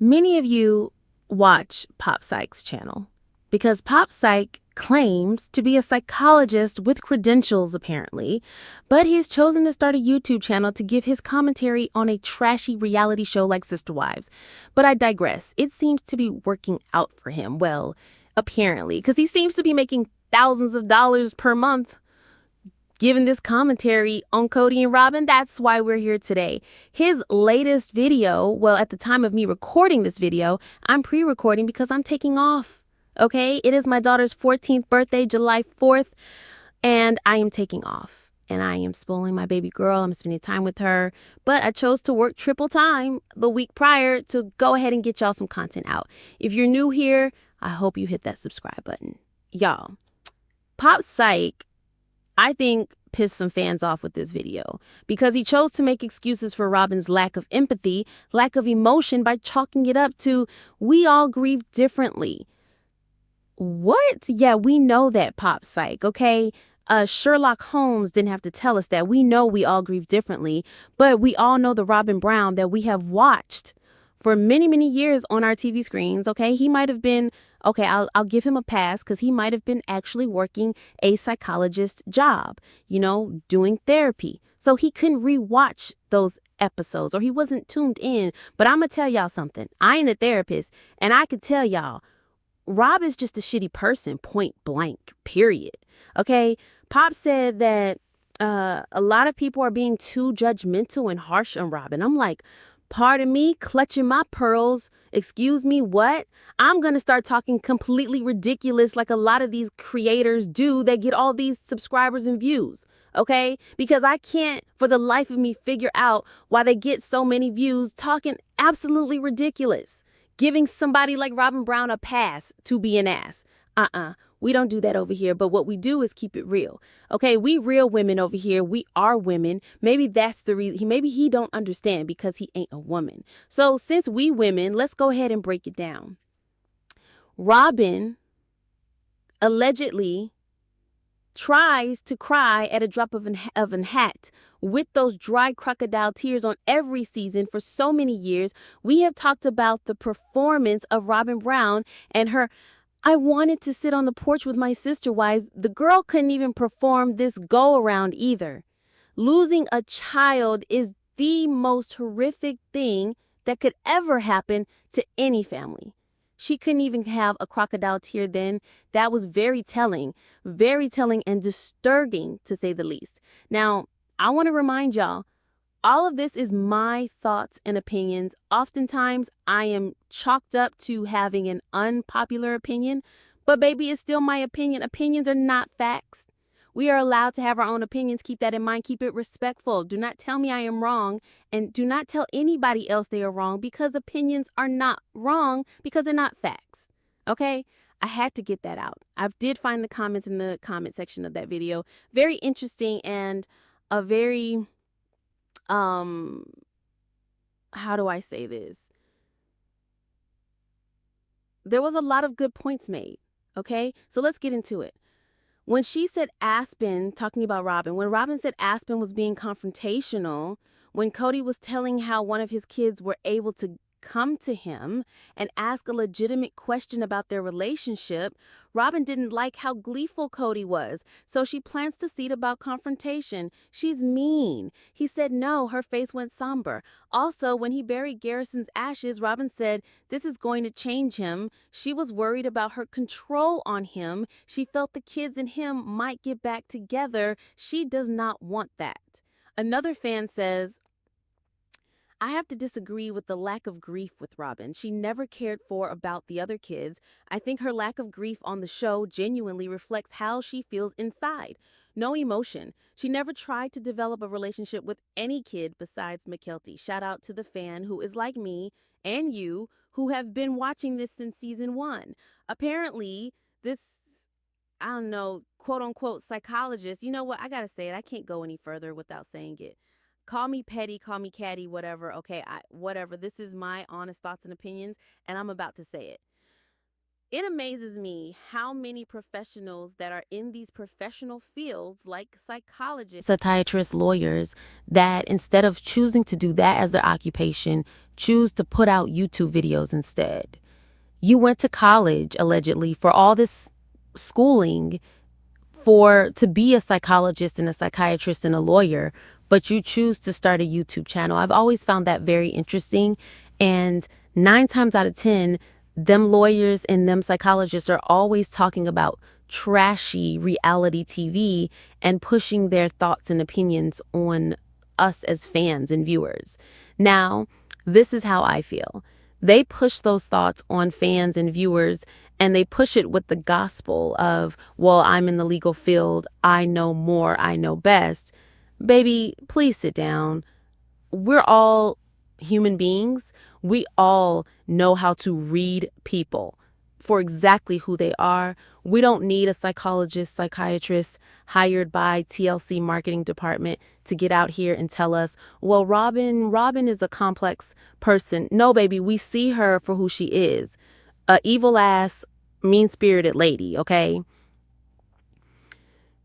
Many of you watch Pop Psych's channel because Pop Psych claims to be a psychologist with credentials, apparently, but he has chosen to start a YouTube channel to give his commentary on a trashy reality show like Sister Wives. But I digress. It seems to be working out for him. Well, apparently, because he seems to be making thousands of dollars per month giving this commentary on Kody and Robyn. That's why we're here today. His latest video, well, at the time of me recording this video, I'm pre-recording because I'm taking off. Okay, it is my daughter's 14th birthday, July 4th, and I am taking off. And I am spoiling my baby girl. I'm spending time with her. But I chose to work triple time the week prior to go ahead and get y'all some content out. If you're new here, I hope you hit that subscribe button. Y'all, Pop Psych, I think, pissed some fans off with this video because he chose to make excuses for Robyn's lack of empathy, lack of emotion by chalking it up to, we all grieve differently. What? Yeah, we know that, Pop Psych, okay? Sherlock Holmes didn't have to tell us that. We know we all grieve differently, but we all know the Robyn Brown that we have watched for many, many years on our TV screens, okay? He might have been, okay, I'll give him a pass because he might have been actually working a psychologist job, you know, doing therapy. So he couldn't rewatch those episodes or he wasn't tuned in. But I'm going to tell y'all something. I ain't a therapist, and I could tell y'all, Rob is just a shitty person, point blank, period. Okay? Pop said that a lot of people are being too judgmental and harsh on Robyn. I'm like, pardon me, clutching my pearls. Excuse me, what? I'm going to start talking completely ridiculous like a lot of these creators do that get all these subscribers and views, okay? Because I can't for the life of me figure out why they get so many views talking absolutely ridiculous, giving somebody like Robyn Brown a pass to be an ass. We don't do that over here, but what we do is keep it real. Okay, we real women over here. We are women. Maybe that's the reason. Maybe he don't understand because he ain't a woman. So since we women, let's go ahead and break it down. Robyn allegedly tries to cry at a drop of an hat with those dry crocodile tears on every season for so many years. We have talked about the performance of Robyn Brown and her I wanted to sit on the porch with my sister wives. The girl couldn't even perform this go around either. Losing a child is the most horrific thing that could ever happen to any family. She couldn't even have a crocodile tear then. That was very telling and disturbing to say the least. Now, I want to remind y'all, all of this is my thoughts and opinions. Oftentimes, I am chalked up to having an unpopular opinion, but baby, it's still my opinion. Opinions are not facts. We are allowed to have our own opinions. Keep that in mind. Keep it respectful. Do not tell me I am wrong, and do not tell anybody else they are wrong because opinions are not wrong because they're not facts. Okay? I had to get that out. I did find the comments in the comment section of that video very interesting and a very how do I say this? There was a lot of good points made, okay? So let's get into it. When she said Aspen, talking about Robyn, when Robyn said Aspen was being confrontational, when Kody was telling how one of his kids were able to come to him and ask a legitimate question about their relationship, Robyn didn't like how gleeful Kody was, so she plants the seed about confrontation. She's mean. He said no, her face went somber. Also, when he buried Garrison's ashes, Robyn said this is going to change him. She was worried about her control on him. She felt the kids and him might get back together. She does not want that. Another fan says, I have to disagree with the lack of grief with Robyn. She never cared for about the other kids. I think her lack of grief on the show genuinely reflects how she feels inside. No emotion. She never tried to develop a relationship with any kid besides Mykelti. Shout out to the fan who is like me and you who have been watching this since season 1. Apparently, this, I don't know, quote unquote psychologist, you know what? I gotta say it. I can't go any further without saying it. Call me petty, call me catty, whatever. Okay, whatever. This is my honest thoughts and opinions, and I'm about to say it. It amazes me how many professionals that are in these professional fields, like psychologists, psychiatrists, lawyers, that instead of choosing to do that as their occupation, choose to put out YouTube videos instead. You went to college, allegedly, for all this schooling for to be a psychologist and a psychiatrist and a lawyer, but you choose to start a YouTube channel. I've always found that very interesting. And 9 times out of 10, them lawyers and them psychologists are always talking about trashy reality TV and pushing their thoughts and opinions on us as fans and viewers. Now, this is how I feel. They push those thoughts on fans and viewers, and they push it with the gospel of, well, I'm in the legal field, I know more, I know best. Baby, please sit down. We're all human beings. We all know how to read people for exactly who they are. We don't need a psychologist, psychiatrist hired by TLC marketing department to get out here and tell us, well, Robyn is a complex person. No, baby, we see her for who she is. A evil ass, mean-spirited lady, okay?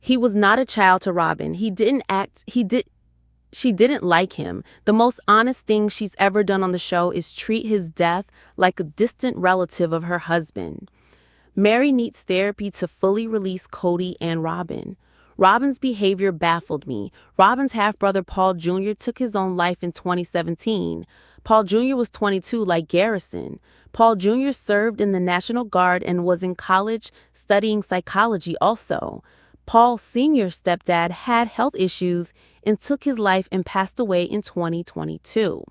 He was not a child to Robyn. She didn't like him. The most honest thing she's ever done on the show is treat his death like a distant relative of her husband. Mary needs therapy to fully release Kody and Robyn. Robyn's behavior baffled me. Robyn's half-brother Paul Jr. took his own life in 2017. Paul Jr. was 22 like Garrison. Paul Jr. served in the National Guard and was in college studying psychology also. Paul Sr.'s stepdad had health issues and took his life and passed away in 2022.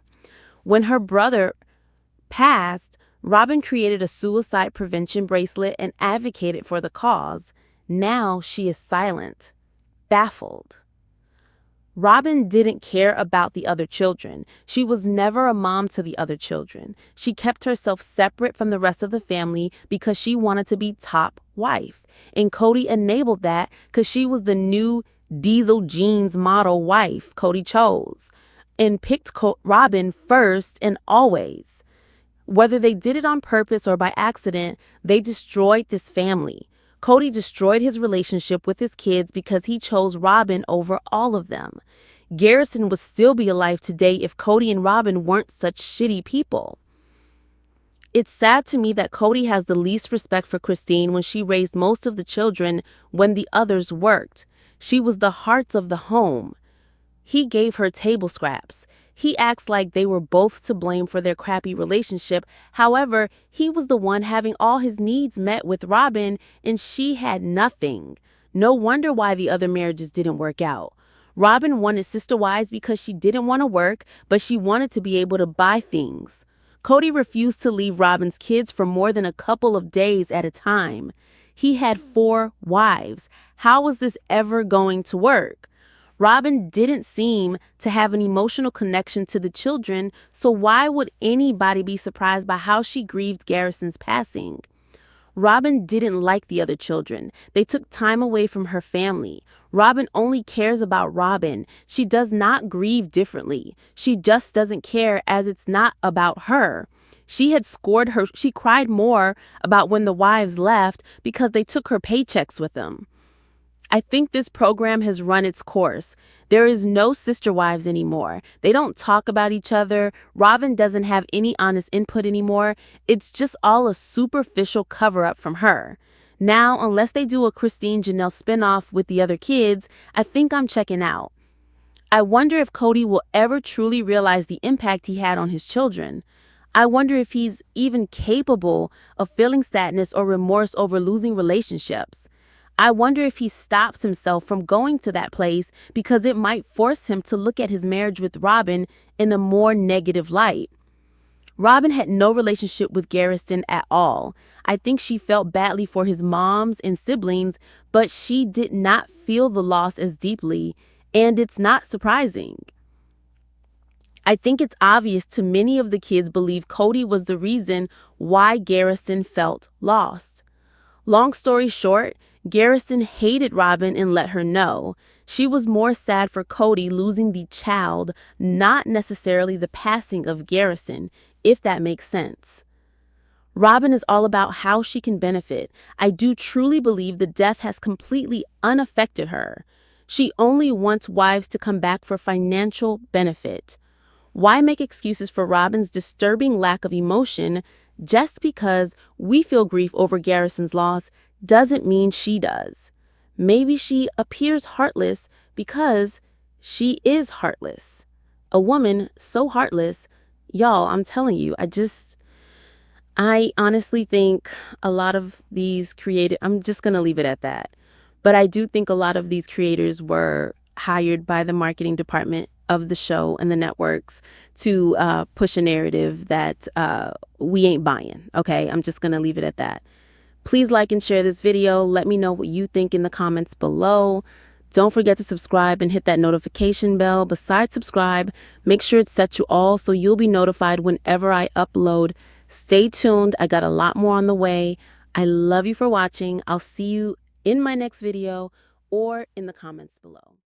When her brother passed, Robyn created a suicide prevention bracelet and advocated for the cause. Now she is silent, baffled. Robyn didn't care about the other children. She was never a mom to the other children. She kept herself separate from the rest of the family because she wanted to be top wife. And Kody enabled that because she was the new diesel jeans model wife Kody chose and picked Robyn first and always. Whether they did it on purpose or by accident, they destroyed this family. Kody destroyed his relationship with his kids because he chose Robyn over all of them. Garrison would still be alive today if Kody and Robyn weren't such shitty people. It's sad to me that Kody has the least respect for Christine when she raised most of the children when the others worked. She was the heart of the home. He gave her table scraps. He acts like they were both to blame for their crappy relationship. However, he was the one having all his needs met with Robyn, and she had nothing. No wonder why the other marriages didn't work out. Robyn wanted sister wives because she didn't want to work, but she wanted to be able to buy things. Kody refused to leave Robyn's kids for more than a couple of days at a time. He had 4 wives. How was this ever going to work? Robyn didn't seem to have an emotional connection to the children, so why would anybody be surprised by how she grieved Garrison's passing? Robyn didn't like the other children. They took time away from her family. Robyn only cares about Robyn. She does not grieve differently. She just doesn't care as it's not about her. She cried more about when the wives left because they took her paychecks with them. I think this program has run its course. There is no sister wives anymore. They don't talk about each other. Robyn doesn't have any honest input anymore. It's just all a superficial cover-up from her. Now, unless they do a Christine Janelle spinoff with the other kids, I think I'm checking out. I wonder if Kody will ever truly realize the impact he had on his children. I wonder if he's even capable of feeling sadness or remorse over losing relationships. I wonder if he stops himself from going to that place because it might force him to look at his marriage with Robyn in a more negative light. Robyn had no relationship with Garrison at all. I think she felt badly for his moms and siblings, but she did not feel the loss as deeply, and it's not surprising. I think it's obvious to many of the kids believe Kody was the reason why Garrison felt lost. Long story short, Garrison hated Robyn and let her know. She was more sad for Kody losing the child, not necessarily the passing of Garrison, if that makes sense. Robyn is all about how she can benefit. I do truly believe the death has completely unaffected her. She only wants wives to come back for financial benefit. Why make excuses for Robyn's disturbing lack of emotion? Just because we feel grief over Garrison's loss doesn't mean she does. Maybe she appears heartless because she is heartless. A woman so heartless, y'all, I'm telling you, I honestly think a lot of these creators, I'm just going to leave it at that. But I do think a lot of these creators were hired by the marketing department of the show and the networks to push a narrative that we ain't buying. Okay, I'm just going to leave it at that. Please like and share this video. Let me know what you think in the comments below. Don't forget to subscribe and hit that notification bell. Besides subscribe, make sure it's set to all so you'll be notified whenever I upload. Stay tuned. I got a lot more on the way. I love you for watching. I'll see you in my next video or in the comments below.